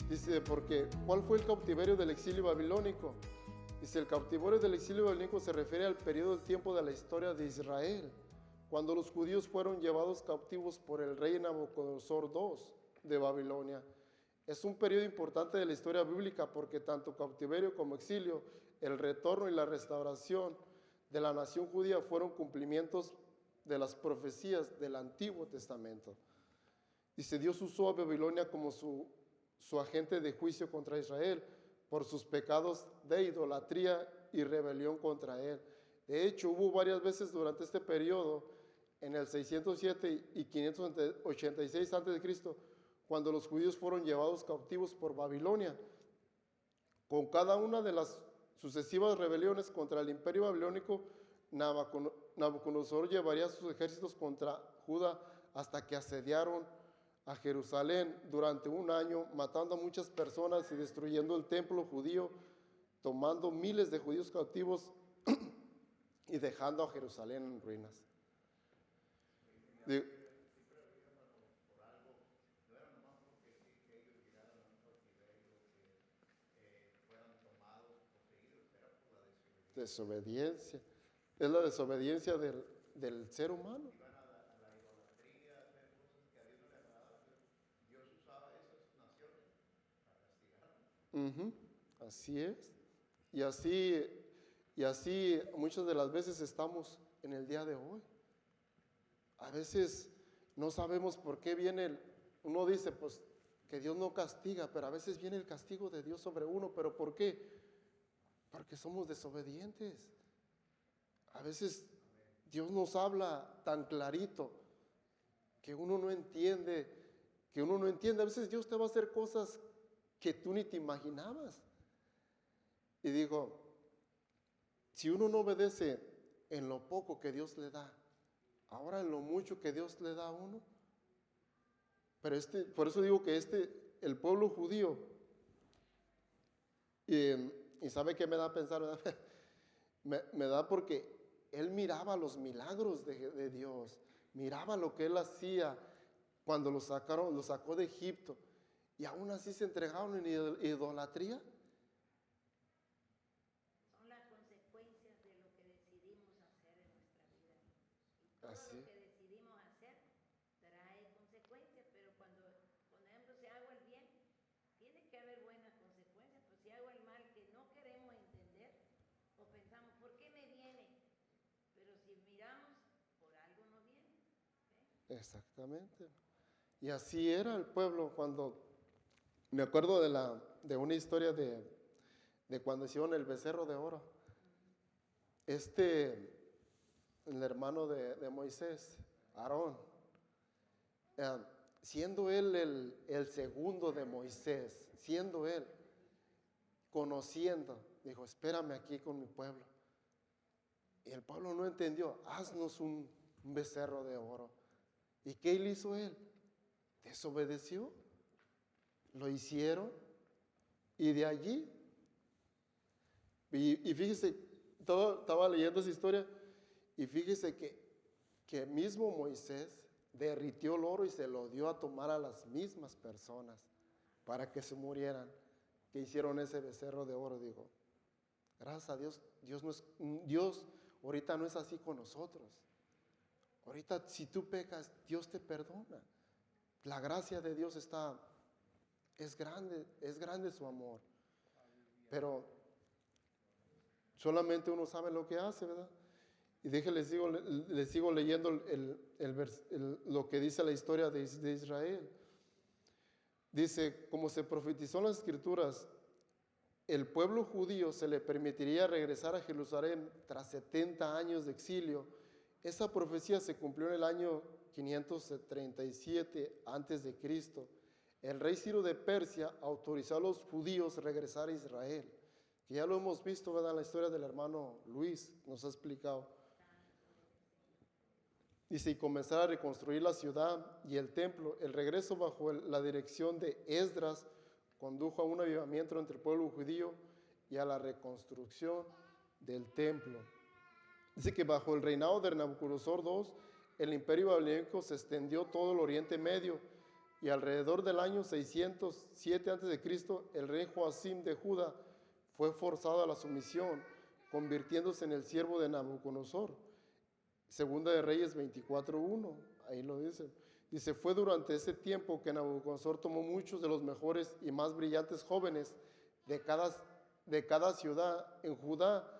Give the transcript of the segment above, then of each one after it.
Dice, porque ¿cuál fue el cautiverio del exilio babilónico? Dice, el cautiverio del exilio babilónico se refiere al periodo del tiempo de la historia de Israel, cuando los judíos fueron llevados cautivos por el rey Nabucodonosor II de Babilonia. Es un periodo importante de la historia bíblica porque tanto cautiverio como exilio, el retorno y la restauración de la nación judía fueron cumplimientos de las profecías del Antiguo Testamento. Dice, Dios usó a Babilonia como su agente de juicio contra Israel por sus pecados de idolatría y rebelión contra él. De hecho, hubo varias veces durante este periodo, en el 607 y 586 a.C., cuando los judíos fueron llevados cautivos por Babilonia. Con cada una de las sucesivas rebeliones contra el imperio babilónico, Nabucodonosor llevaría sus ejércitos contra Judá hasta que asediaron a Jerusalén durante un año, matando a muchas personas y destruyendo el templo judío, tomando miles de judíos cautivos y dejando a Jerusalén en ruinas. Desobediencia. Es la desobediencia del ser humano. Iban a la idolatría, a hacer cosas que a Dios no le agradaban. Dios usaba esas naciones para castigarnos. Así es. Y así muchas de las veces estamos en el día de hoy. A veces no sabemos por qué viene uno dice pues que Dios no castiga, pero a veces viene el castigo de Dios sobre uno. ¿Pero por qué? Porque somos desobedientes. A veces Dios nos habla tan clarito que uno no entiende, A veces Dios te va a hacer cosas que tú ni te imaginabas. Y digo, si uno no obedece en lo poco que Dios le da, ahora en lo mucho que Dios le da a uno. Pero por eso digo que el pueblo judío, y ¿sabe qué me da a pensar? Me da porque él miraba los milagros de Dios, miraba lo que él hacía cuando lo sacó de Egipto, y aún así se entregaron en idolatría. Son las consecuencias de lo que decidimos hacer en nuestra vida. Y todo Así. lo que decidimos hacer trae consecuencias, pero cuando, por ejemplo, si hago el bien, tiene que haber buenas consecuencias, pero si hago el mal que no queremos entender, o pensamos, ¿por qué me viene? Pero si miramos, por algo nos viene. Exactamente. Y así era el pueblo cuando, me acuerdo de una historia de cuando hicieron el becerro de oro. El hermano de Moisés, Aarón, siendo él el segundo de Moisés, siendo él, conociendo, dijo, espérame aquí con mi pueblo. Y el pueblo no entendió, haznos un becerro de oro. ¿Y qué hizo él? Desobedeció, lo hicieron, y de allí, y fíjese, estaba leyendo esa historia, y fíjese que mismo Moisés derritió el oro y se lo dio a tomar a las mismas personas para que se murieran, que hicieron ese becerro de oro. Digo, gracias a Dios, Dios ahorita no es así con nosotros. Ahorita si tú pecas, Dios te perdona. La gracia de Dios es grande su amor. Pero solamente uno sabe lo que hace, ¿verdad? Y les sigo leyendo lo que dice la historia de Israel. Dice, como se profetizó en las Escrituras, el pueblo judío se le permitiría regresar a Jerusalén tras 70 años de exilio. Esa profecía se cumplió en el año 537 a.C. El rey Ciro de Persia autorizó a los judíos a regresar a Israel, que ya lo hemos visto, ¿verdad? En la historia del hermano Luis nos ha explicado. Dice, y comenzar a reconstruir la ciudad y el templo. El regreso bajo la dirección de Esdras condujo a un avivamiento entre el pueblo judío y a la reconstrucción del templo. Dice que bajo el reinado de Nabucodonosor II, el imperio babilónico se extendió todo el Oriente Medio, Y alrededor del año 607 a.C., el rey Joacim de Judá fue forzado a la sumisión, convirtiéndose en el siervo de Nabucodonosor. Segunda de Reyes 24:1, ahí lo dice. Dice, fue durante ese tiempo que Nabucodonosor tomó muchos de los mejores y más brillantes jóvenes de cada ciudad en Judá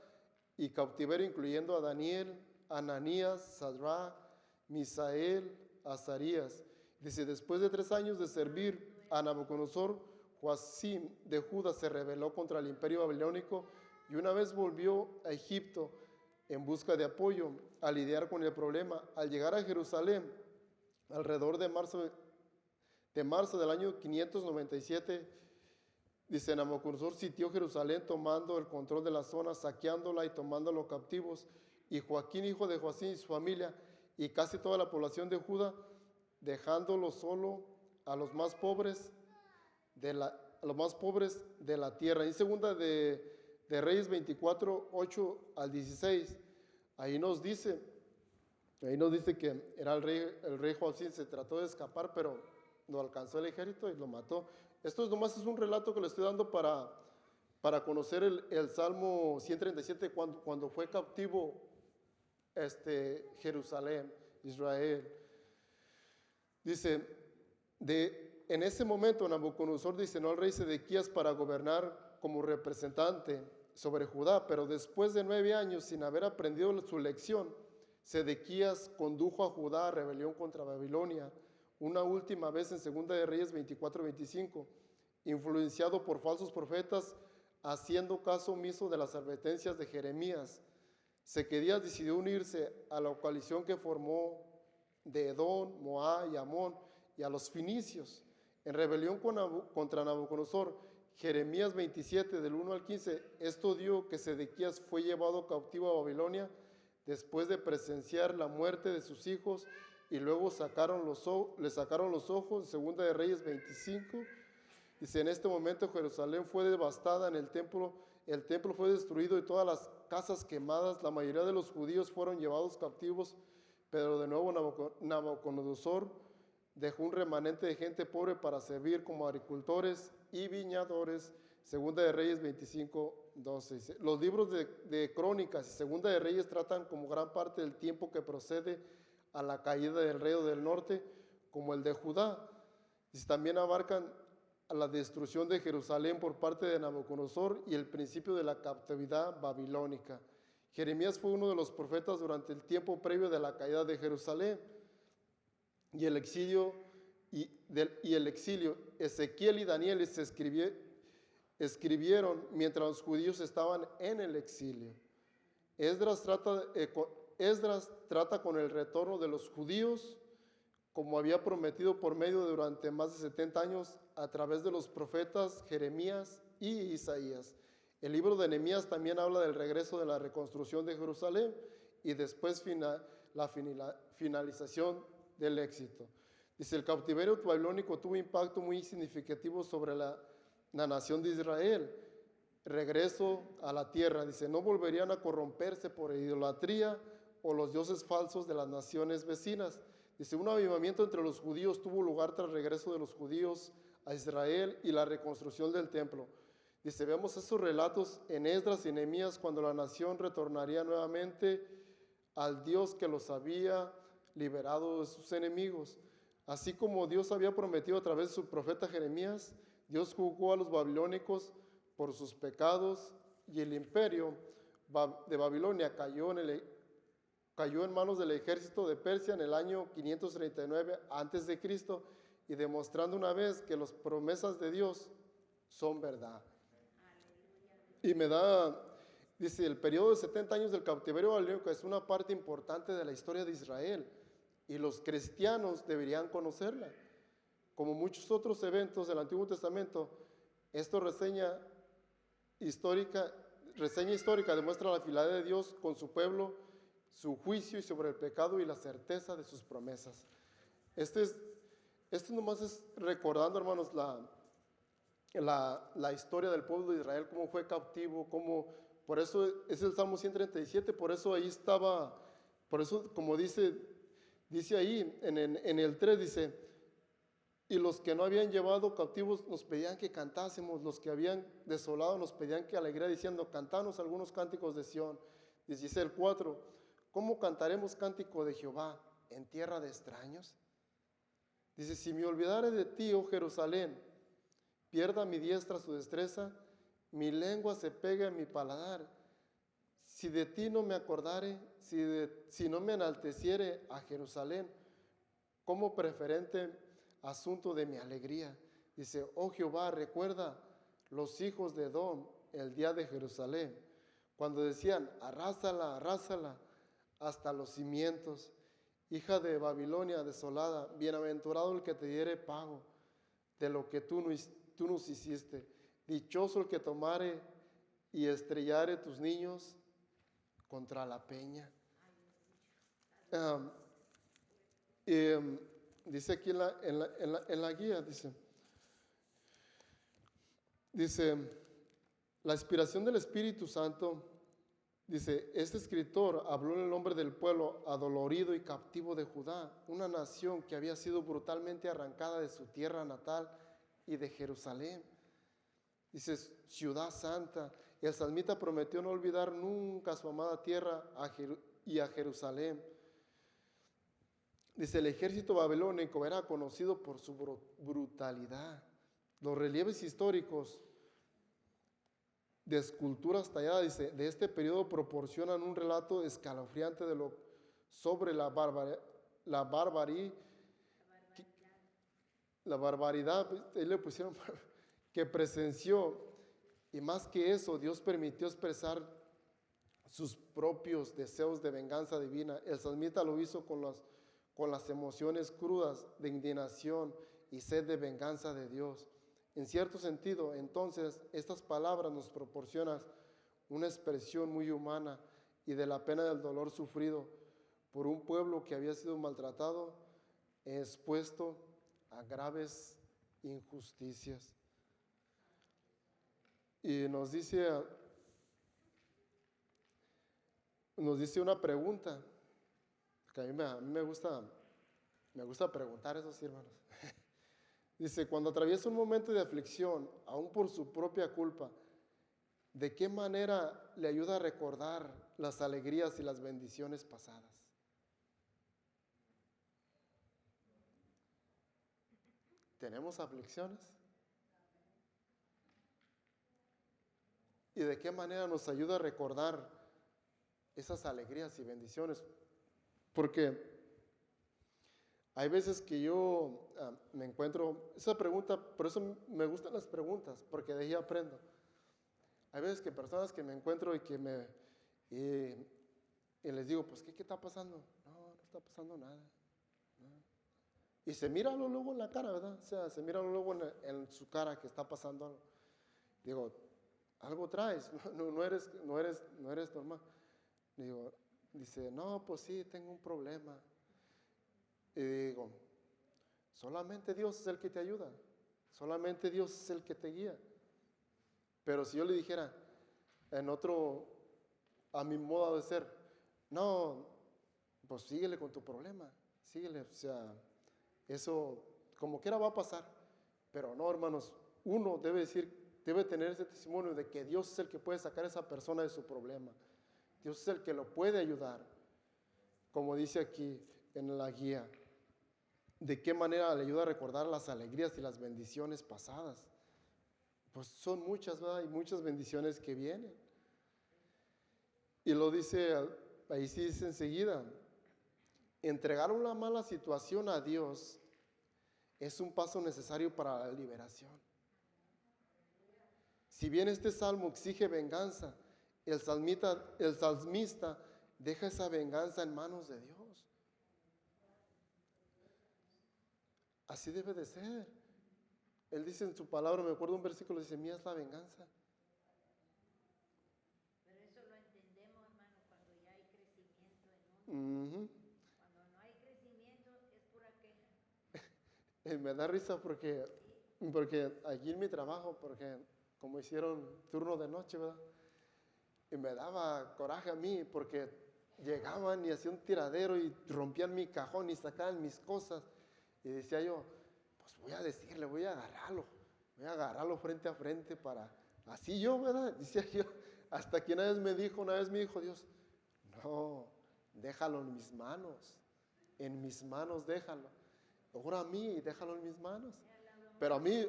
y cautiverio, incluyendo a Daniel, Ananías, Sadrach, Misael, Azarías. Dice, después de 3 años de servir a Nabucodonosor, Joacim de Judá se rebeló contra el imperio babilónico y una vez volvió a Egipto en busca de apoyo a lidiar con el problema. Al llegar a Jerusalén, alrededor de marzo del año 597, dice, Nabucodonosor sitió Jerusalén tomando el control de la zona, saqueándola y tomándolos cautivos. Y Joaquín, hijo de Joacim, y su familia, y casi toda la población de Judá, dejándolo solo a los más pobres de la tierra. En segunda de Reyes 24:8-16, ahí nos dice que era el rey Joacim, se trató de escapar, pero no alcanzó el ejército y lo mató. Esto nomás es un relato que le estoy dando para conocer el Salmo 137, cuando fue cautivo Jerusalén, Israel. Dice, en ese momento Nabucodonosor diseñó al rey Sedequías para gobernar como representante sobre Judá, pero después de 9 años, sin haber aprendido su lección, Sedequías condujo a Judá a rebelión contra Babilonia, una última vez en Segunda de Reyes 24:25, influenciado por falsos profetas, haciendo caso omiso de las advertencias de Jeremías. Sedequías decidió unirse a la coalición que formó de Edom, Moab y Amón y a los finicios en rebelión contra Nabucodonosor. Jeremías 27 del 1 al 15, esto dio que Sedequías fue llevado cautivo a Babilonia después de presenciar la muerte de sus hijos y luego le sacaron los ojos. Segunda de Reyes 25, dice, en este momento Jerusalén fue devastada, el templo fue destruido y todas las casas quemadas. La mayoría de los judíos fueron llevados cautivos, pero de nuevo Nabucodonosor dejó un remanente de gente pobre para servir como agricultores y viñadores. Segunda de Reyes 25:12. Los libros de Crónicas y Segunda de Reyes tratan como gran parte del tiempo que procede a la caída del reino del norte, como el de Judá. Y también abarcan a la destrucción de Jerusalén por parte de Nabucodonosor y el principio de la cautividad babilónica. Jeremías fue uno de los profetas durante el tiempo previo de la caída de Jerusalén y el exilio. Ezequiel y Daniel se escribieron mientras los judíos estaban en el exilio. Esdras trata con el retorno de los judíos, como había prometido por medio durante más de 70 años a través de los profetas Jeremías y Isaías. El libro de Nehemías también habla del regreso de la reconstrucción de Jerusalén y después la finalización del éxito. Dice, el cautiverio babilónico tuvo impacto muy significativo sobre la nación de Israel. Regreso a la tierra, dice, no volverían a corromperse por idolatría o los dioses falsos de las naciones vecinas. Dice, un avivamiento entre los judíos tuvo lugar tras el regreso de los judíos a Israel y la reconstrucción del templo. Dice, vemos esos relatos en Esdras y Nehemías cuando la nación retornaría nuevamente al Dios que los había liberado de sus enemigos. Así como Dios había prometido a través de su profeta Jeremías, Dios juzgó a los babilónicos por sus pecados y el imperio de Babilonia cayó en manos del ejército de Persia en el año 539 a.C. y demostrando una vez que las promesas de Dios son verdad. Y dice, el periodo de 70 años del cautiverio babilónico es una parte importante de la historia de Israel y los cristianos deberían conocerla. Como muchos otros eventos del Antiguo Testamento, esto reseña histórica demuestra la fidelidad de Dios con su pueblo, su juicio y sobre el pecado y la certeza de sus promesas. Esto nomás es recordando, hermanos, la historia del pueblo de Israel, cómo fue cautivo, por eso es el Salmo 137, por eso ahí estaba, por eso como dice ahí en el 3, dice, Y los que no habían llevado cautivos nos pedían que cantásemos, los que habían desolado nos pedían que alegría, diciendo, cantanos algunos cánticos de Sión. 16:4, ¿cómo cantaremos cántico de Jehová en tierra de extraños? Dice, si me olvidare de ti, oh Jerusalén, pierda mi diestra su destreza, mi lengua se pega en mi paladar. Si de ti no me acordare, si no me enalteciere a Jerusalén, como preferente asunto de mi alegría. Dice, oh Jehová, recuerda los hijos de Edom el día de Jerusalén, cuando decían, arrásala, arrásala hasta los cimientos. Hija de Babilonia desolada, bienaventurado el que te diere pago de lo que tú nos hiciste. Dichoso el que tomare y estrellare tus niños contra la peña. Dice aquí en la guía, dice, la inspiración del Espíritu Santo, dice, este escritor habló en el nombre del pueblo adolorido y captivo de Judá, una nación que había sido brutalmente arrancada de su tierra natal y de Jerusalén. Dice, ciudad santa. El salmita prometió no olvidar nunca su amada tierra y a Jerusalén. Dice, el ejército babilónico era conocido por su brutalidad. Los relieves históricos de esculturas talladas, dice, de este periodo proporcionan un relato escalofriante sobre la barbaridad, ahí le pusieron, que presenció, y más que eso, Dios permitió expresar sus propios deseos de venganza divina. El salmista lo hizo con las emociones crudas de indignación y sed de venganza de Dios. En cierto sentido, entonces, estas palabras nos proporcionan una expresión muy humana y de la pena del dolor sufrido por un pueblo que había sido maltratado e expuesto a graves injusticias. Y nos dice una pregunta, que a mí me gusta preguntar eso, sí, hermanos. Dice, cuando atraviesa un momento de aflicción, aún por su propia culpa, ¿de qué manera le ayuda a recordar las alegrías y las bendiciones pasadas? ¿Tenemos aflicciones? ¿Y de qué manera nos ayuda a recordar esas alegrías y bendiciones? Porque hay veces que yo me encuentro, esa pregunta, por eso me gustan las preguntas, porque de ahí aprendo. Hay veces que personas que me encuentro y les digo, pues, ¿qué está pasando? No está pasando nada. No. Y se mira luego en la cara, ¿verdad? O sea, se mira luego en su cara que está pasando algo. Digo, algo traes, no eres normal. Dice, no, pues sí, tengo un problema. Y digo, solamente Dios es el que te ayuda, solamente Dios es el que te guía. Pero si yo le dijera a mi modo de ser, no, pues síguele con tu problema, síguele, o sea, eso como quiera va a pasar. Pero no, hermanos, uno debe tener ese testimonio de que Dios es el que puede sacar a esa persona de su problema. Dios es el que lo puede ayudar, como dice aquí en la guía. ¿De qué manera le ayuda a recordar las alegrías y las bendiciones pasadas? Pues son muchas, ¿verdad? Hay muchas bendiciones que vienen. Y lo dice, ahí sí dice enseguida, entregar una mala situación a Dios es un paso necesario para la liberación. Si bien este salmo exige venganza, el salmista deja esa venganza en manos de Dios. Así debe de ser. Él dice en su palabra, me acuerdo un versículo, dice, mía es la venganza. Pero eso lo entendemos, hermano, cuando ya hay crecimiento en uno. Cuando no hay crecimiento es pura queja. Me da risa porque aquí en mi trabajo, porque como hicieron turno de noche, ¿verdad? Y me daba coraje a mí porque llegaban y hacían un tiradero y rompían mi cajón y sacaban mis cosas. Y decía yo, pues voy a decirle, voy a agarrarlo frente a frente para, así yo, ¿verdad? Decía yo, hasta que una vez me dijo Dios, no, déjalo en mis manos déjalo. Ora a mí y déjalo en mis manos. Pero a mí,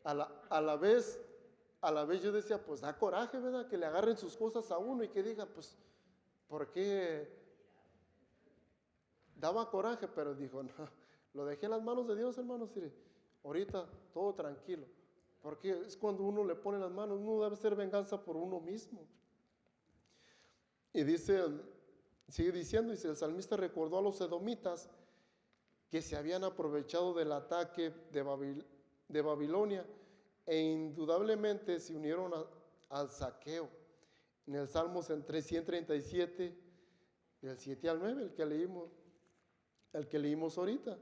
a la vez yo decía, pues da coraje, ¿verdad? Que le agarren sus cosas a uno y que diga, pues, ¿por qué? Daba coraje, pero dijo, no, lo dejé en las manos de Dios, hermanos, y ahorita todo tranquilo. Porque es cuando uno le pone las manos, uno debe ser venganza por uno mismo. Y dice, sigue diciendo, dice, el salmista recordó a los edomitas que se habían aprovechado del ataque de Babilonia e indudablemente se unieron al saqueo. En el Salmos en 337, del 7 al 9, el que leímos ahorita,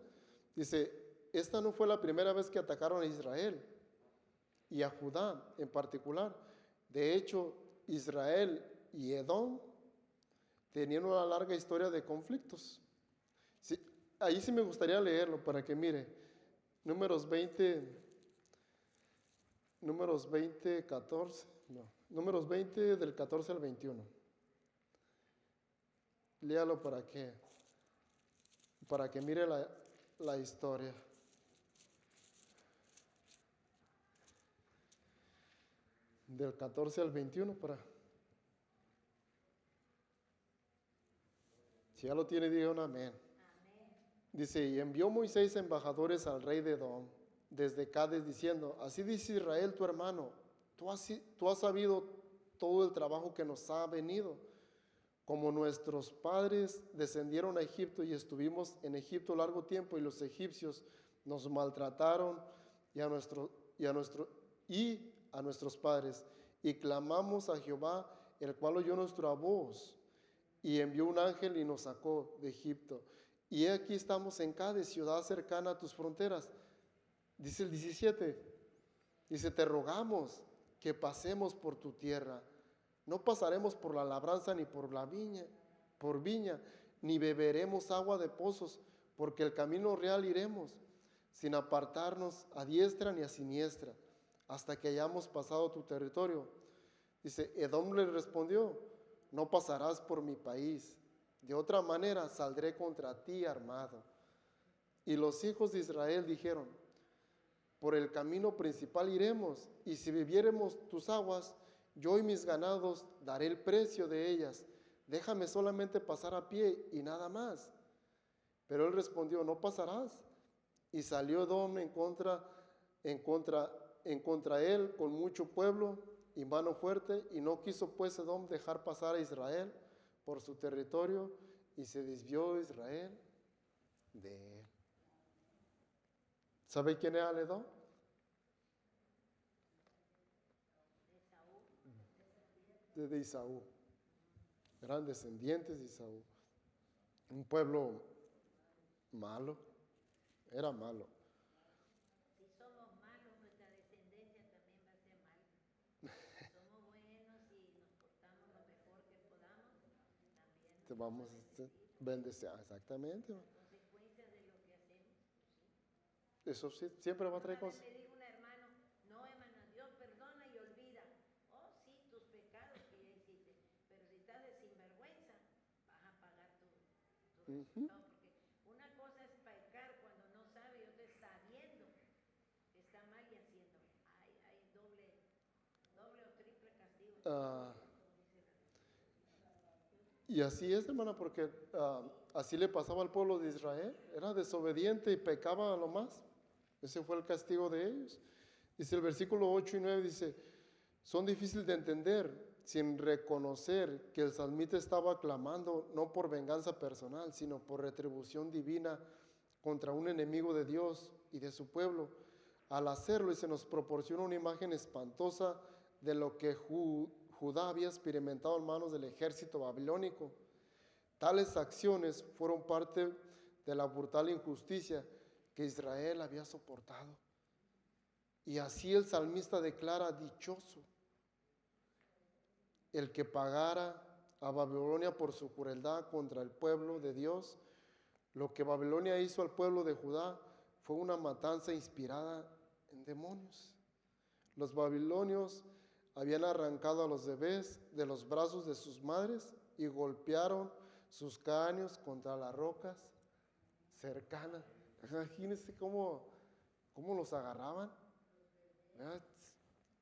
dice, esta no fue la primera vez que atacaron a Israel y a Judá en particular. De hecho, Israel y Edom tenían una larga historia de conflictos. Sí, ahí sí me gustaría leerlo para que mire. Números 20, 14, no, Números 20 del 14 al 21. Léalo para que mire la historia. Del 14 al 21 para... Si ya lo tiene, diga un amén. Dice, y envió Moisés embajadores al rey de Edom, desde Cades, diciendo, así dice Israel tu hermano, tú has sabido todo el trabajo que nos ha venido, como nuestros padres descendieron a Egipto y estuvimos en Egipto largo tiempo y los egipcios nos maltrataron y a nuestros padres, y clamamos a Jehová, el cual oyó nuestra voz y envió un ángel y nos sacó de Egipto. Y aquí estamos en Cades, ciudad cercana a tus fronteras. Dice el 17, dice, te rogamos que pasemos por tu tierra. No pasaremos por la labranza ni por viña, ni beberemos agua de pozos, porque el camino real iremos, sin apartarnos a diestra ni a siniestra, hasta que hayamos pasado tu territorio. Dice, Edom le respondió, no pasarás por mi país, de otra manera saldré contra ti armado. Y los hijos de Israel dijeron, por el camino principal iremos, y si bebiéremos tus aguas, yo y mis ganados daré el precio de ellas. Déjame solamente pasar a pie y nada más. Pero él respondió, no pasarás. Y salió Edom en contra él con mucho pueblo y mano fuerte, y no quiso pues Edom dejar pasar a Israel por su territorio, y se desvió Israel de él. ¿Sabe quién era Edom? De Isaú. Eran descendientes de Isaú. Un pueblo malo. Era malo. Si somos malos, nuestra descendencia también va a ser mala. Si somos buenos y nos portamos lo mejor que podamos, también Te nos vamos a bendecir. Exactamente. las consecuencias de lo que hacemos. Eso sí, siempre va a traer Una vez cosas. me dijo un hermano, no, hermana, Dios perdona y olvida. Oh, sí, tus pecados que ya hiciste, pero si estás de sinvergüenza, vas a pagar tu resultado. Porque una cosa es pecar cuando no sabe y otra es sabiendo que está mal y haciendo. Hay doble o triple castigo. Ah, y así es, hermana, porque así le pasaba al pueblo de Israel. Era desobediente y pecaba a lo más. Ese fue el castigo de ellos. Dice el versículo 8 y 9, dice, son difíciles de entender sin reconocer que el salmista estaba clamando no por venganza personal, sino por retribución divina contra un enemigo de Dios y de su pueblo. Al hacerlo, y se nos proporciona una imagen espantosa de lo que Judá había experimentado en manos del ejército babilónico. Tales acciones fueron parte de la brutal injusticia que Israel había soportado. Y así el salmista declara, dichoso el que pagara a Babilonia por su crueldad contra el pueblo de Dios. Lo que Babilonia hizo al pueblo de Judá fue una matanza inspirada en demonios. Los babilonios habían arrancado a los bebés de los brazos de sus madres y golpearon sus cráneos contra las rocas cercanas. Imagínense cómo los agarraban, ¿verdad?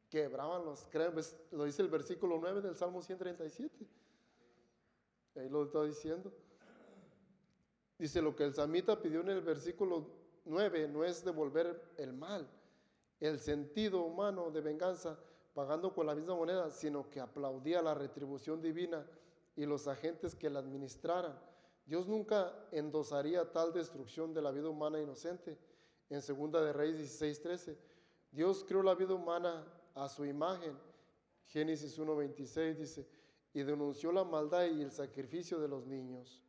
Quebraban los cráneos. Lo dice el versículo 9 del Salmo 137. Ahí lo está diciendo. Dice, lo que el samita pidió en el versículo 9 no es devolver el mal, el sentido humano de venganza, pagando con la misma moneda, sino que aplaudía la retribución divina y los agentes que la administraran. Dios nunca endosaría tal destrucción de la vida humana inocente. En 2 de Reyes 16:13, Dios creó la vida humana a su imagen. Génesis 1:26 dice, y denunció la maldad y el sacrificio de los niños.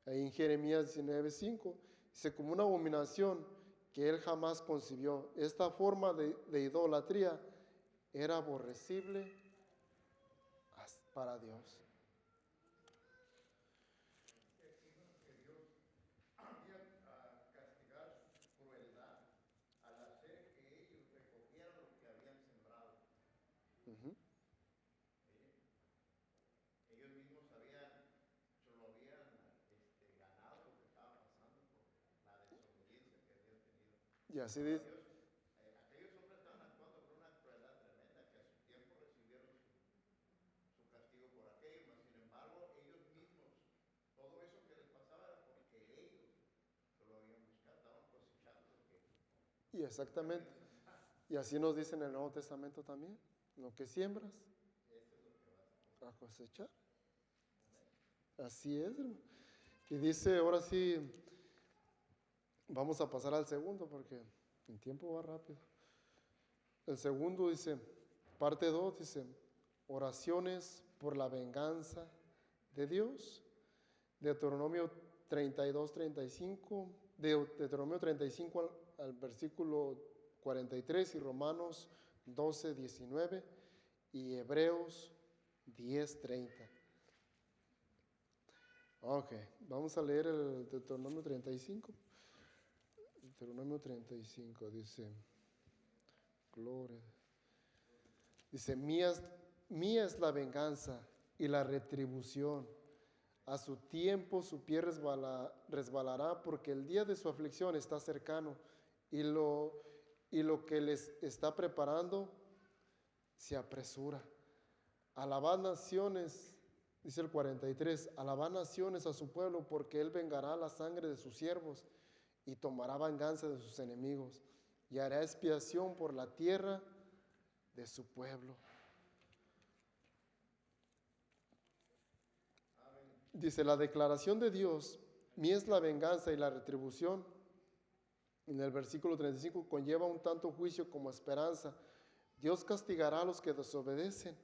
Ahí en Jeremías 19:5 dice, como una abominación que él jamás concibió. Esta forma de idolatría era aborrecible para Dios. Había castigar su crueldad al hacer que ellos recogieran lo que habían sembrado. Ujú. Ellos mismos sabían, se lo habían ganado lo que estaba pasando por la desobediencia que habían tenido. Y así Ahora dice, Dios, aquellos hombres estaban actuando con una crueldad tremenda que a su tiempo recibieron su castigo por aquello, mas sin embargo ellos mismos, todo eso que les pasaba era porque ellos se lo habían buscado, estaban cosechando y exactamente, y así nos dice en el Nuevo Testamento también, lo que siembras, a cosechar. Así es, hermano. Y dice, ahora sí, vamos a pasar al segundo porque el tiempo va rápido. El segundo dice, parte 2 dice, oraciones por la venganza de Dios. Deuteronomio 32-35, Deuteronomio 35 al versículo 43 y Romanos 12-19 y Hebreos 10-30. Ok, vamos a leer el Deuteronomio 35. Deuteronomio 35 dice, gloria. Dice, mía es la venganza y la retribución. A su tiempo su pie resbalará porque el día de su aflicción está cercano y lo que les está preparando se apresura. Alabad naciones, dice el 43, alabad naciones a su pueblo porque él vengará la sangre de sus siervos y tomará venganza de sus enemigos y hará expiación por la tierra de su pueblo. Dice, la declaración de Dios, mía es la venganza y la retribución, en el versículo 35, conlleva un tanto juicio como esperanza. Dios castigará a los que desobedecen,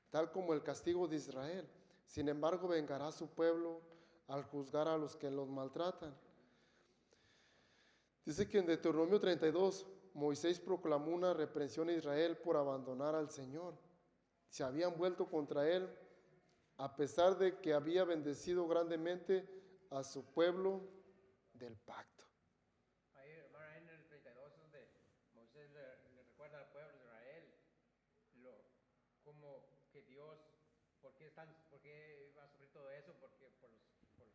tal como el castigo de Israel. Sin embargo, vengará a su pueblo al juzgar a los que los maltratan. Dice que en Deuteronomio 32, Moisés proclamó una reprensión a Israel por abandonar al Señor. Se habían vuelto contra él, a pesar de que había bendecido grandemente a su pueblo del pacto. Ahí, hermano, ahí en el 32 es donde Moisés le recuerda al pueblo de Israel como que Dios, por qué iba a sufrir todo eso, porque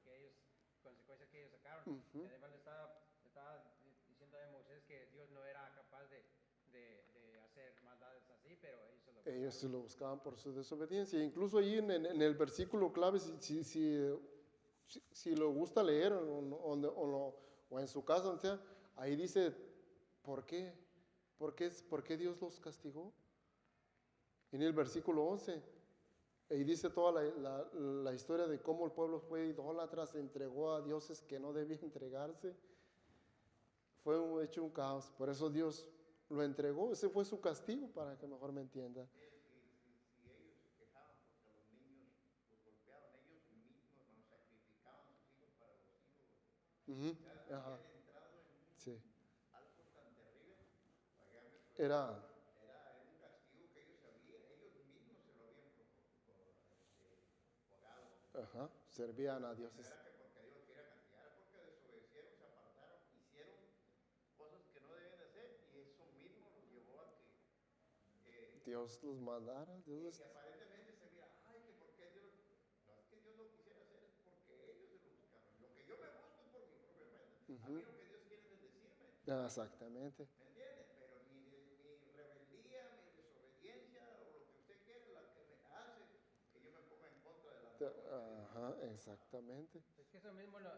ellos, consecuencias que ellos sacaron. Ujú. Y además le estaba diciendo a Moisés que Dios no era capaz de hacer maldades así, pero ellos se lo buscaron. Ellos se lo buscaban por su desobediencia. Incluso ahí en el versículo clave, si lo gusta leer o en su casa, o sea, ahí dice, ¿por qué? ¿Por qué Dios los castigó? En el versículo 11, ahí dice toda la historia de cómo el pueblo fue idólatra, se entregó a dioses que no debía entregarse. Fue hecho un caos, por eso Dios lo entregó, ese fue su castigo, para que mejor me entienda. si ellos se quejaban porque los niños los golpeaban, ellos mismos, hermano, sacrificaban a sus hijos para los ídolos. Ujú, Ya ajá, habían entrado en sí, algo tan terrible. Óigame, pues, era, era un castigo que ellos mismos se lo habían pagado. ajá, servían a No dioses. era que porque Dios quiera castigar, porque desobedecieron, se apartaron, hicieron Dios los mandara. Dios Y los- aparentemente se mira, ay, que por qué Dios, no es que Dios lo quisiera hacer, es porque ellos se lo buscaron. Lo que yo me busco es por mi propia cuenta. A mí Ujú. lo que Dios quiere es bendecirme, Exactamente. ¿me entiende? Pero mi rebeldía, mi desobediencia, o lo que usted quiere, la que me hace que yo me ponga en contra de la norma que Dios me Ajá, exactamente. Es que eso mismo lo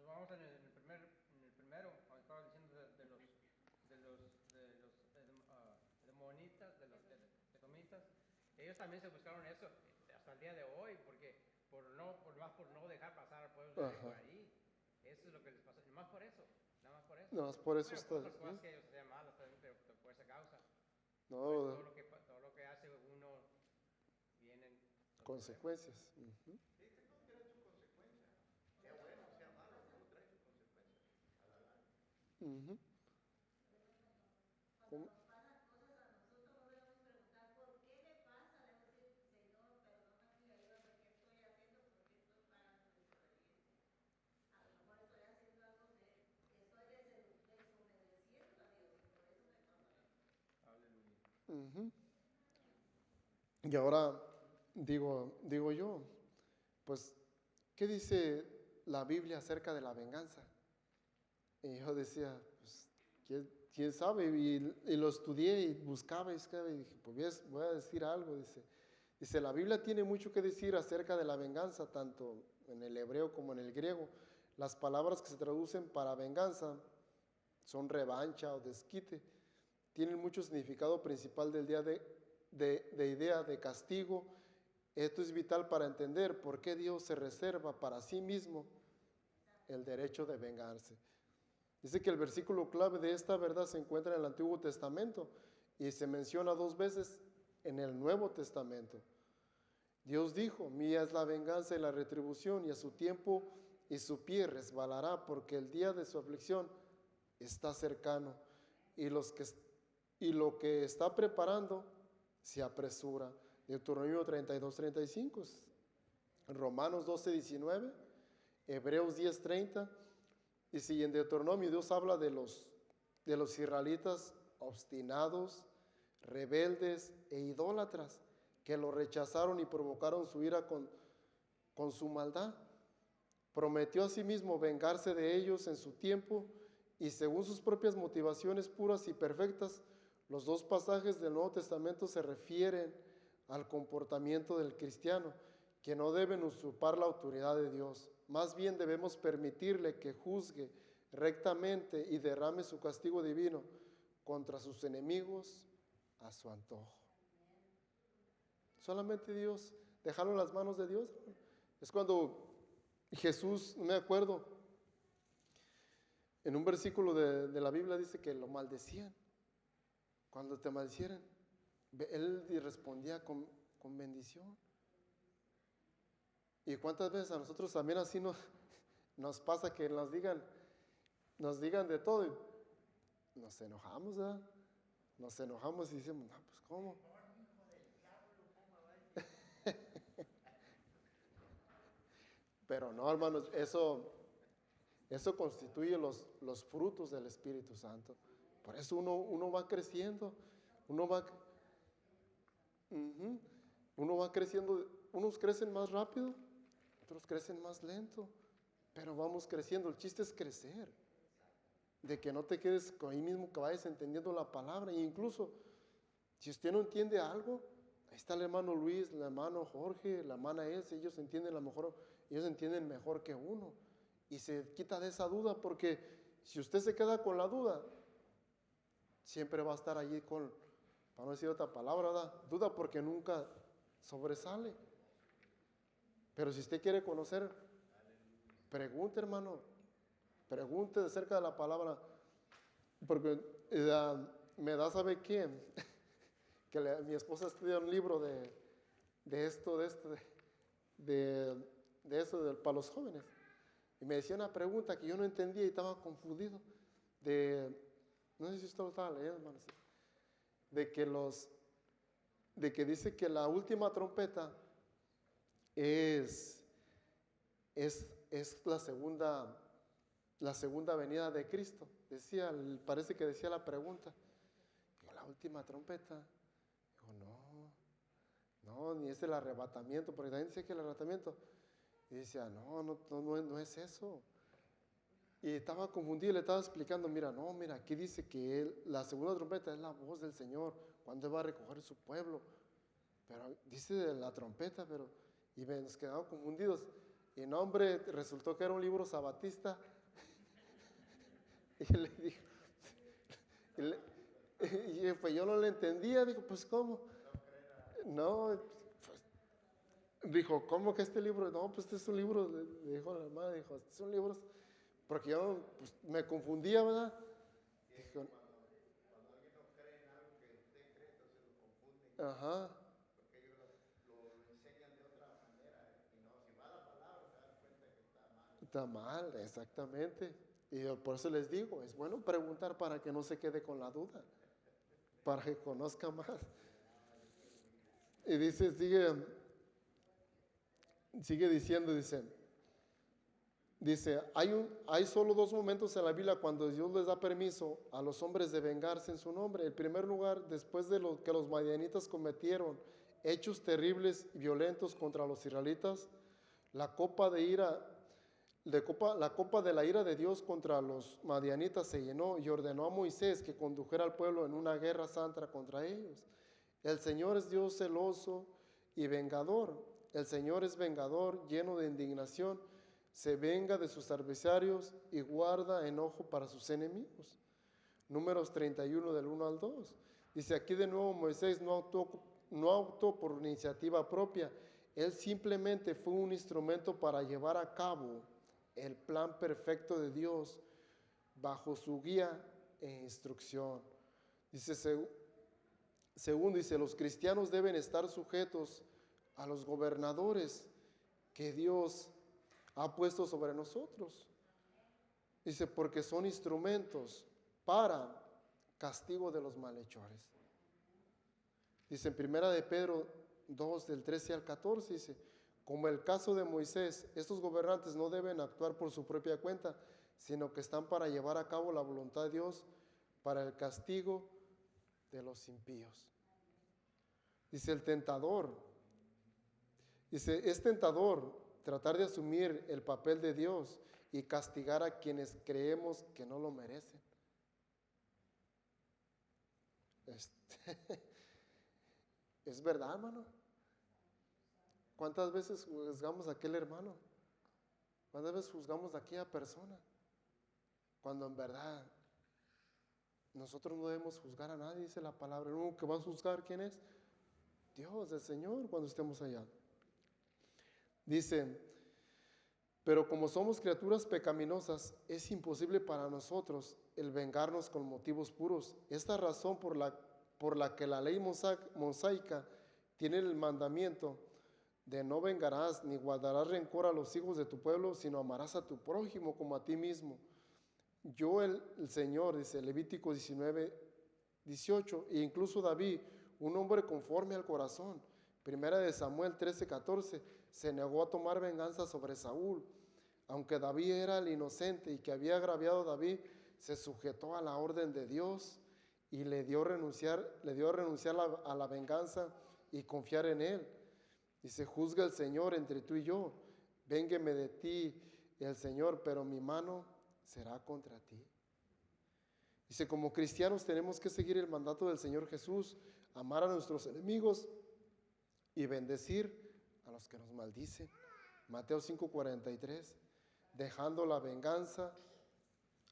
vamos en el primero, cuando estaba diciendo de monitas, de los edomitas. Ellos también se buscaron eso hasta el día de hoy, porque por no dejar pasar al pueblo de Ajá. por ahí. Eso es lo que les pasó, nada más por eso, nada más por eso. Nada más por eso Bueno, está. otras cosas que ellos hacían malas también, pero por esa causa. Pues No, todo lo que hace uno vienen los consecuencias. Ujú. Sí, que todo tiene su consecuencia. Sea bueno, sea malo, todo trae su consecuencia a la larga. Ujú. Cuando ¿Cómo? nos pasan cosas a nosotros, no debemos preguntar por qué me pasa, debemos decir, Señor, perdóname y ayúdame, ¿qué estoy haciendo? ¿Por qué estoy pagando desobediencia? A lo mejor estoy haciendo algo serio, estoy desobedeciendo a Dios y por eso me pasa la cosa. Aleluya. Ujú. Y ahora digo yo, pues, ¿qué dice la Biblia acerca de la venganza? Y yo decía, pues, ¿quién sabe? Y lo estudié y buscaba y dije, pues voy a decir algo. Dice, la Biblia tiene mucho que decir acerca de la venganza, tanto en el hebreo como en el griego. Las palabras que se traducen para venganza son revancha o desquite. Tienen mucho significado principal del día de idea de castigo. Esto es vital para entender por qué Dios se reserva para sí mismo el derecho de vengarse. Dice que el versículo clave de esta verdad se encuentra en el Antiguo Testamento y se menciona 2 veces en el Nuevo Testamento. Dios dijo, mía es la venganza y la retribución, y a su tiempo y su pie resbalará, porque el día de su aflicción está cercano, y, lo que está preparando se apresura. Deuteronomio 32:35, Romanos 12:19, Hebreos 10:30. Y si en Deuteronomio Dios habla de los israelitas obstinados, rebeldes e idólatras, que lo rechazaron y provocaron su ira con su maldad, prometió a sí mismo vengarse de ellos en su tiempo y según sus propias motivaciones puras y perfectas. Los 2 pasajes del Nuevo Testamento se refieren al comportamiento del cristiano, que no deben usurpar la autoridad de Dios. Más bien debemos permitirle que juzgue rectamente y derrame su castigo divino contra sus enemigos a su antojo. Solamente Dios, dejarlo en las manos de Dios. Es cuando Jesús, no me acuerdo, en un versículo de la Biblia dice que lo maldecían. Cuando te maldicieran, él respondía con bendición. ¿Y cuántas veces a nosotros también así nos pasa que nos digan de todo y nos enojamos, ¿verdad? Nos enojamos y decimos, no, pues ¿cómo? Pero no, hermanos, eso constituye los frutos del Espíritu Santo. Por eso uno va creciendo, uno va, ujú, uno va creciendo, unos crecen más rápido, otros crecen más lento, pero vamos creciendo. El chiste es crecer, de que no te quedes con ahí mismo, que vayas entendiendo la palabra. E incluso, si usted no entiende algo, ahí está el hermano Luis, el hermano Jorge, la hermana Elsa, ellos entienden mejor que uno. Y se quita de esa duda, porque si usted se queda con la duda, siempre va a estar allí para no decir otra palabra, ¿verdad? Duda porque nunca sobresale. Pero si usted quiere conocer, pregunte, hermano, pregunte acerca de la palabra, porque me da, ¿sabe qué? Que mi esposa estudia un libro de eso para los jóvenes. Y me decía una pregunta que yo no entendía y estaba confundido. No sé si usted lo estaba leyendo, hermano. De que dice que la última trompeta es la segunda venida de Cristo. Parece que decía la pregunta. La última trompeta. Dijo, no, ni es el arrebatamiento, porque también dice que el arrebatamiento. Y decía, no es eso. Y estaba confundido, le estaba explicando, mira, aquí dice que la segunda trompeta es la voz del Señor, cuando Él va a recoger su pueblo. Pero dice de la trompeta, y nos quedamos confundidos. Y no, hombre, resultó que era un libro sabatista. Y le dijo, y pues yo no le entendía, dijo, pues ¿cómo? No, pues, dijo, ¿cómo que este libro? No, pues este es un libro, le dijo a la hermana, dijo, estos son libros, porque yo pues, me confundía, ¿verdad? Dijo, Cuando alguien no cree en algo que usted cree, entonces lo confunden. ajá, Porque ellos lo enseñan de otra manera. Y no, si va la palabra, se dan cuenta que está mal. está mal, exactamente. Y yo por eso les digo, es bueno preguntar para que no se quede con la duda, para que conozca más. Y dice, sigue diciendo, dice, hay solo dos momentos en la Biblia cuando Dios les da permiso a los hombres de vengarse en su nombre. En primer lugar, después de lo que los madianitas cometieron hechos terribles y violentos contra los israelitas, la copa de la ira de Dios contra los madianitas se llenó y ordenó a Moisés que condujera al pueblo en una guerra santa contra ellos. El Señor es Dios celoso y vengador. El Señor es vengador, lleno de indignación. Se venga de sus adversarios y guarda enojo para sus enemigos. Números 31 del 1 al 2. Dice aquí de nuevo Moisés no actuó por iniciativa propia. Él simplemente fue un instrumento para llevar a cabo el plan perfecto de Dios bajo su guía e instrucción. Dice, segundo, dice, los cristianos deben estar sujetos a los gobernadores que Dios ha puesto sobre nosotros. Dice, porque son instrumentos para castigo de los malhechores. Dice en primera de Pedro 2, del 13 al 14, dice, como el caso de Moisés, estos gobernantes no deben actuar por su propia cuenta, sino que están para llevar a cabo la voluntad de Dios para el castigo de los impíos. Dice el tentador, dice, es tentador tratar de asumir el papel de Dios y castigar a quienes creemos que no lo merecen. Es verdad, hermano. ¿Cuántas veces juzgamos a aquel hermano? ¿Cuántas veces juzgamos a aquella persona? Cuando en verdad nosotros no debemos juzgar a nadie, dice la palabra. El único que va a juzgar, ¿quién es? Dios, el Señor, cuando estemos allá. Dice, pero como somos criaturas pecaminosas, es imposible para nosotros el vengarnos con motivos puros. Esta razón por la que la ley mosaica tiene el mandamiento de no vengarás ni guardarás rencor a los hijos de tu pueblo, sino amarás a tu prójimo como a ti mismo. Yo el Señor, dice Levítico 19, 18, e incluso David, un hombre conforme al corazón, primera de Samuel 13, 14, se negó a tomar venganza sobre Saúl. Aunque David era el inocente y que había agraviado a David, se sujetó a la orden de Dios y le dio a renunciar a la venganza y confiar en él. Dice, juzga el Señor entre tú y yo, véngueme de ti el Señor, pero mi mano será contra ti. Dice, como cristianos tenemos que seguir el mandato del Señor Jesús, amar a nuestros enemigos y bendecir a los que nos maldicen. Mateo 5:43, dejando la venganza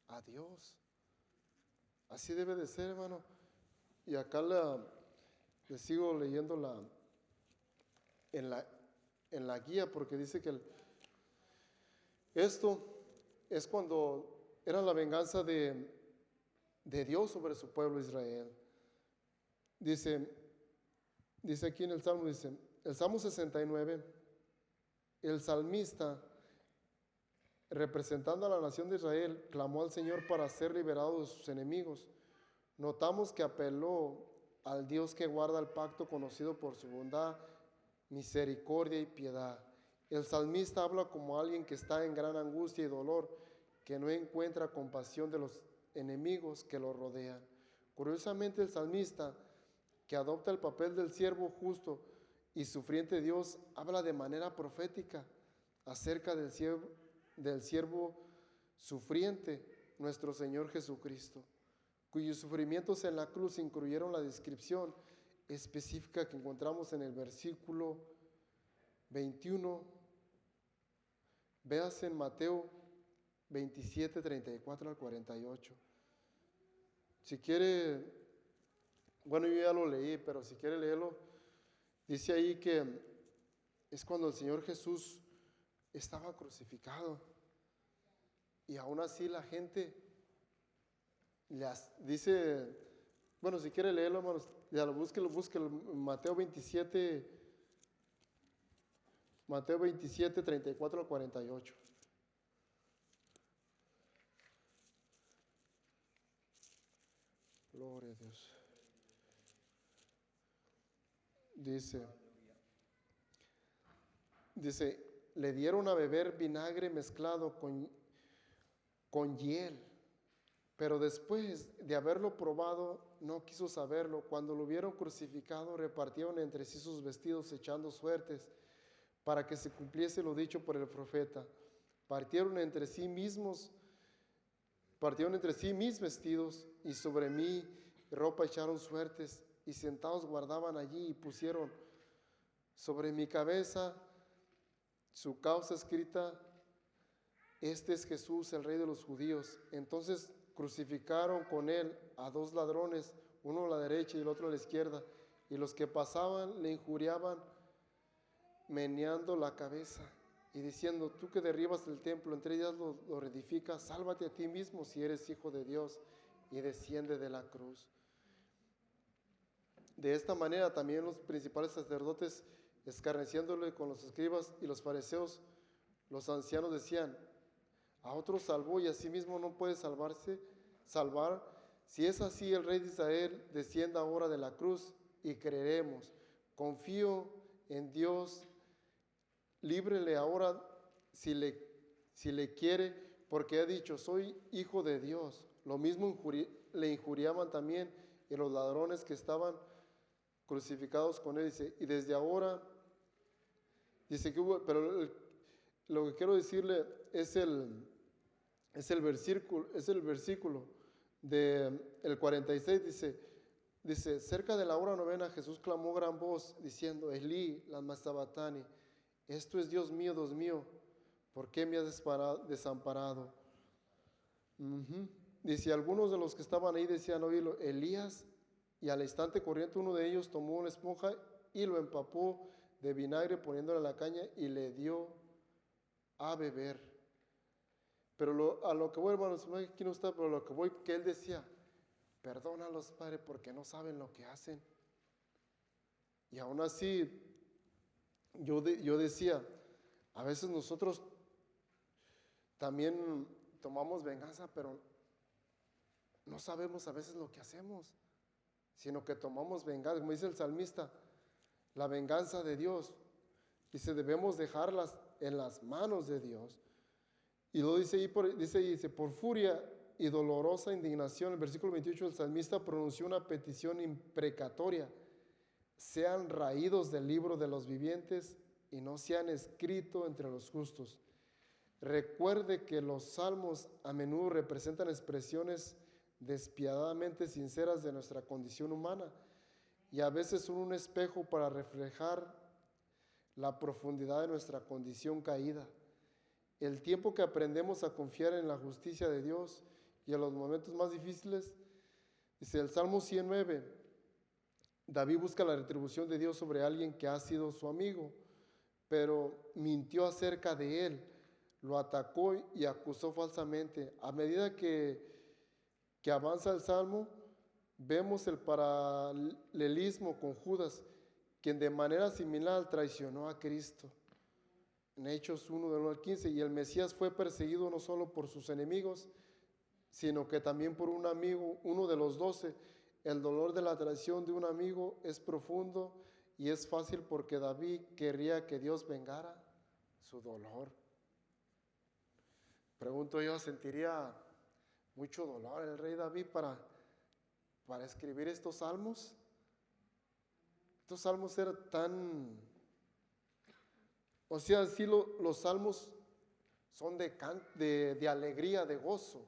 a Dios. Así debe de ser, hermano. Y acá le sigo leyendo en la guía, porque dice que esto es cuando era la venganza de Dios sobre su pueblo Israel. Dice aquí en el Salmo, dice, el Salmo 69, el salmista, representando a la nación de Israel, clamó al Señor para ser liberado de sus enemigos. Notamos que apeló al Dios que guarda el pacto, conocido por su bondad, misericordia y piedad. El salmista habla como alguien que está en gran angustia y dolor, que no encuentra compasión de los enemigos que lo rodean. Curiosamente, el salmista que adopta el papel del siervo justo y sufriente de Dios, habla de manera profética acerca del siervo sufriente, nuestro Señor Jesucristo, cuyos sufrimientos en la cruz incluyeron la descripción específica que encontramos en el versículo 21. Veas en Mateo 27, 34 al 48. Si quiere, bueno, yo ya lo leí, pero si quiere leerlo, dice ahí que es cuando el Señor Jesús estaba crucificado y aún así la gente dice, bueno, si quiere leerlo, hermanos, ya búsquelo, Mateo 27, 34 al 48. Gloria a Dios. Dice, le dieron a beber vinagre mezclado con hiel, pero después de haberlo probado, no quiso saberlo. Cuando lo hubieron crucificado, repartieron entre sí sus vestidos, echando suertes, para que se cumpliese lo dicho por el profeta. Partieron entre sí mis vestidos, y sobre mi ropa echaron suertes, y sentados guardaban allí, y pusieron sobre mi cabeza su causa escrita: este es Jesús, el Rey de los judíos. Entonces crucificaron con él a dos ladrones, uno a la derecha y el otro a la izquierda, y los que pasaban le injuriaban, meneando la cabeza y diciendo: tú que derribas el templo, en 3 días lo reedificas, sálvate a ti mismo si eres hijo de Dios, y desciende de la cruz. De esta manera también los principales sacerdotes, escarneciéndole con los escribas y los fariseos, los ancianos decían: a otros salvó y a sí mismo no puede salvar. Si es así, el Rey de Israel descienda ahora de la cruz y creeremos. Confío en Dios, líbrele ahora si le quiere, porque ha dicho: soy hijo de Dios. Lo mismo le injuriaban también y los ladrones que estaban crucificados con él. Dice, y desde ahora, dice que hubo, pero lo que quiero decirle es el versículo del 46, dice, cerca de la hora novena Jesús clamó gran voz diciendo: Elí, lama sabactani, esto es Dios mío, ¿por qué me has desamparado? Dice, algunos de los que estaban ahí decían oírlo: Elías. Y al instante corriente uno de ellos tomó una esponja y lo empapó de vinagre poniéndole en la caña y le dio a beber. Pero a lo que voy, hermanos, aquí no está, pero lo que voy, que él decía: perdónalos, Padre, porque no saben lo que hacen. Y aún así, yo decía, a veces nosotros también tomamos venganza, pero no sabemos a veces lo que hacemos, sino que tomamos venganza, como dice el salmista, la venganza de Dios. Dice, debemos dejarlas en las manos de Dios. Y lo dice ahí, por furia y dolorosa indignación, el versículo 28 del salmista pronunció una petición imprecatoria: sean raídos del libro de los vivientes y no sean escritos entre los justos. Recuerde que los salmos a menudo representan expresiones despiadadamente sinceras de nuestra condición humana y a veces son un espejo para reflejar la profundidad de nuestra condición caída. El tiempo que aprendemos a confiar en la justicia de Dios y en los momentos más difíciles, dice el Salmo 109, David busca la retribución de Dios sobre alguien que ha sido su amigo, pero mintió acerca de él, lo atacó y acusó falsamente. A medida que avanza el Salmo, vemos el paralelismo con Judas, quien de manera similar traicionó a Cristo. En Hechos 1, del 1 al 15, y el Mesías fue perseguido no solo por sus enemigos, sino que también por un amigo, uno de los 12. El dolor de la traición de un amigo es profundo y es fácil porque David querría que Dios vengara su dolor. Pregunto yo, ¿sentiría mucho dolor el rey David para escribir estos salmos? estos salmos eran tan, o sea, sí los salmos son de alegría, de gozo,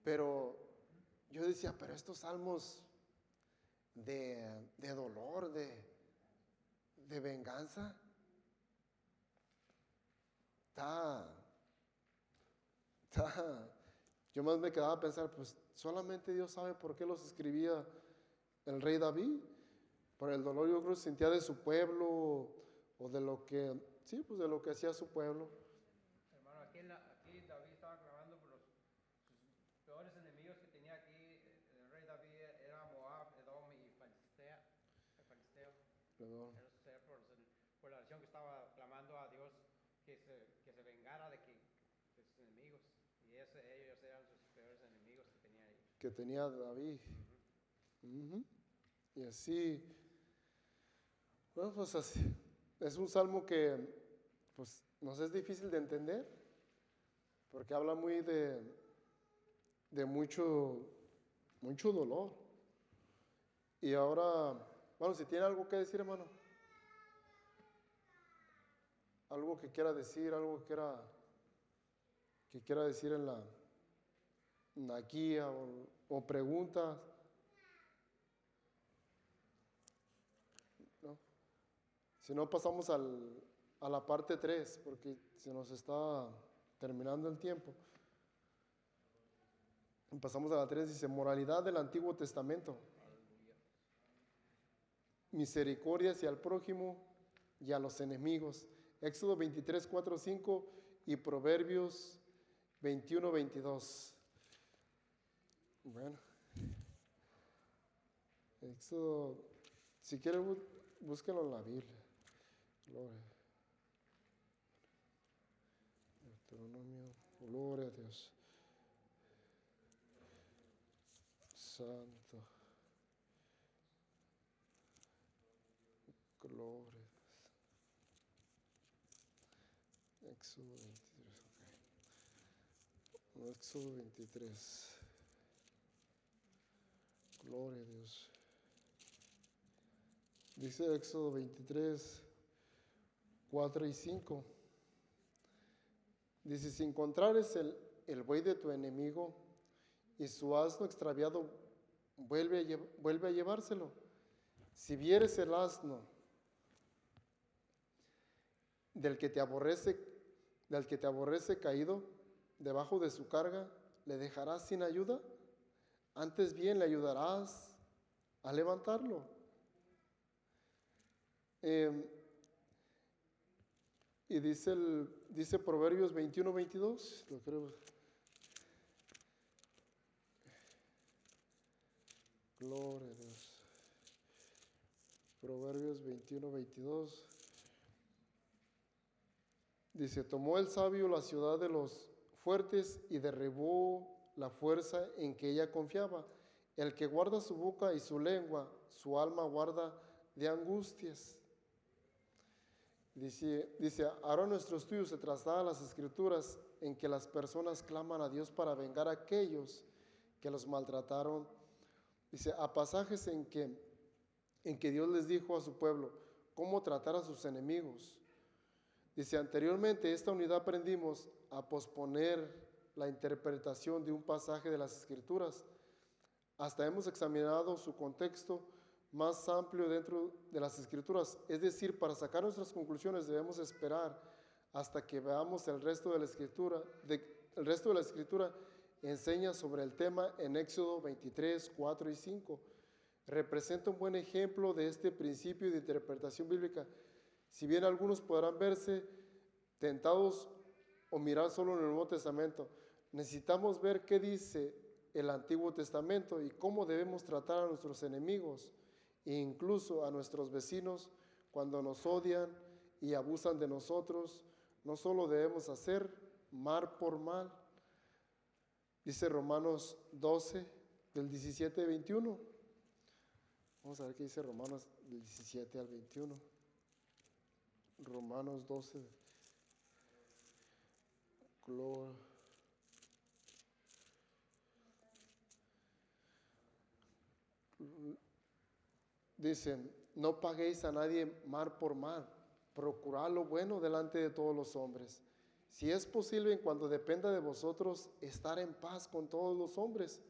pero yo decía, pero estos salmos de dolor, de venganza, yo más me quedaba a pensar, pues solamente Dios sabe por qué los escribía el rey David, por el dolor yo creo que sentía de su pueblo, o de lo que, sí, pues de lo que hacía su pueblo. Hermano, aquí David estaba clamando por sus peores enemigos que tenía aquí. El rey David era Moab, Edom y Filisteo. Perdón. Por la nación que estaba clamando a Dios que se vengara de sus enemigos. Y ellos eran sus peores enemigos que tenía ahí. Que tenía David. Ujú. Y así, bueno, pues así, es un salmo que pues nos es difícil de entender, porque habla muy de mucho dolor. Y ahora, bueno, si tiene algo que decir, hermano, algo que quiera decir, algo que quiera decir en la guía o preguntas, ¿no? Si no, pasamos a la parte 3, porque se nos está terminando el tiempo. Pasamos a la 3, dice, moralidad del Antiguo Testamento. Misericordia hacia el prójimo y a los enemigos. Éxodo 23, 4, 5 y Proverbios 21, 22. Bueno, Éxodo, si quiere búsquelo en la Biblia. Gloria. Deuteronomio, gloria a Dios. Santo. Gloria. Éxodo 23, ok. Éxodo 23. Gloria a Dios. Dice Éxodo 23, 4 y 5. Dice, si encontrares el buey de tu enemigo y su asno extraviado, vuelve a llevárselo. Si vieres el asno del que te aborrece caído debajo de su carga, ¿le dejarás sin ayuda? Antes bien le ayudarás a levantarlo. Y dice Proverbios 21, 22, lo creo. Gloria a Dios. Proverbios 21, 22. Dice, tomó el sabio la ciudad de los fuertes y derribó la fuerza en que ella confiaba. El que guarda su boca y su lengua, su alma guarda de angustias. Dice, ahora nuestro estudio se traslada a las escrituras en que las personas claman a Dios para vengar a aquellos que los maltrataron. Dice, a pasajes en que Dios les dijo a su pueblo cómo tratar a sus enemigos. Dice, anteriormente esta unidad aprendimos a posponer la interpretación de un pasaje de las escrituras. Hasta hemos examinado su contexto más amplio dentro de las escrituras. Es decir, para sacar nuestras conclusiones debemos esperar hasta que veamos el resto de la escritura. El resto de la escritura enseña sobre el tema en Éxodo 23, 4 y 5. Representa un buen ejemplo de este principio de interpretación bíblica. Si bien algunos podrán verse tentados o mirar solo en el Nuevo Testamento, necesitamos ver qué dice el Antiguo Testamento y cómo debemos tratar a nuestros enemigos e incluso a nuestros vecinos cuando nos odian y abusan de nosotros. No solo debemos hacer mal por mal. Dice Romanos 12, del 17 al 21. Vamos a ver qué dice Romanos del 17 al 21. Romanos 12. Gloria. Dicen, no paguéis a nadie mal por mal, procurad lo bueno delante de todos los hombres. Si es posible, en cuanto dependa de vosotros, estar en paz con todos los hombres.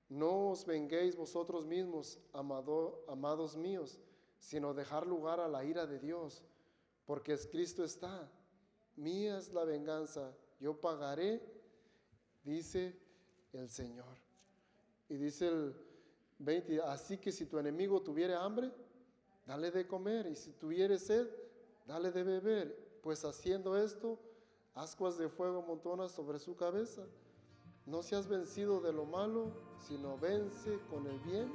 No os venguéis vosotros mismos, amados míos, sino dejar lugar a la ira de Dios, porque escrito está, mía es la venganza, yo pagaré, dice el Señor. Y dice el 20, así que si tu enemigo tuviere hambre, dale de comer, y si tuviere sed, dale de beber, pues haciendo esto, ascuas de fuego amontonas sobre su cabeza. No seas vencido de lo malo, sino vence con el bien